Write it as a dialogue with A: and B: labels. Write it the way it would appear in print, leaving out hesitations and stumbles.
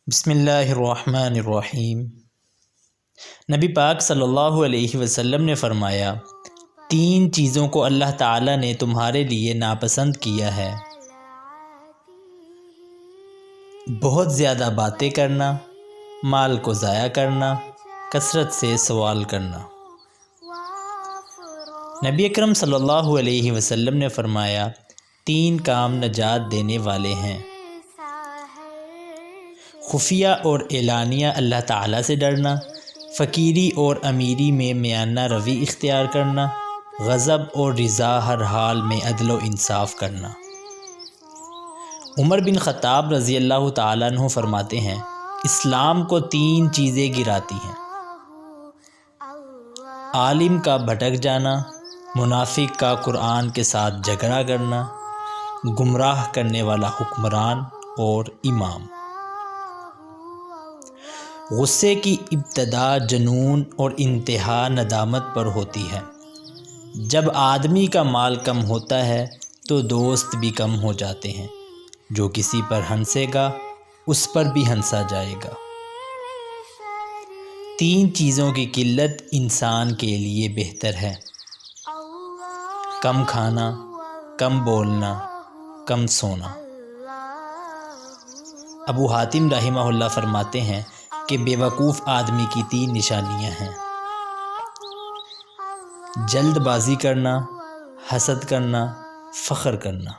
A: بسم اللہ الرحمن الرحیم۔ نبی پاک صلی اللہ علیہ وسلم نے فرمایا، 3 چیزوں کو اللہ تعالیٰ نے تمہارے لیے ناپسند کیا ہے: بہت زیادہ باتیں کرنا، مال کو ضائع کرنا، کثرت سے سوال کرنا۔ نبی اکرم صلی اللہ علیہ وسلم نے فرمایا، 3 کام نجات دینے والے ہیں: خفیہ اور اعلانیہ اللہ تعالیٰ سے ڈرنا، فقیری اور امیری میں میانہ روی اختیار کرنا، غضب اور رضا ہر حال میں عدل و انصاف کرنا۔ عمر بن خطاب رضی اللہ تعالیٰ عنہ فرماتے ہیں، اسلام کو 3 چیزیں گراتی ہیں: عالم کا بھٹک جانا، منافق کا قرآن کے ساتھ جھگڑا کرنا، گمراہ کرنے والا حکمران اور امام۔ غصے کی ابتدا جنون اور انتہا ندامت پر ہوتی ہے۔ جب آدمی کا مال کم ہوتا ہے تو دوست بھی کم ہو جاتے ہیں۔ جو کسی پر ہنسے گا اس پر بھی ہنسا جائے گا۔ 3 چیزوں کی قلت انسان کے لیے بہتر ہے: کم کھانا، کم بولنا، کم سونا۔ ابو حاتم رحمہ اللہ فرماتے ہیں کہ بے وقوف آدمی کی 3 نشانیاں ہیں: جلد بازی کرنا، حسد کرنا، فخر کرنا۔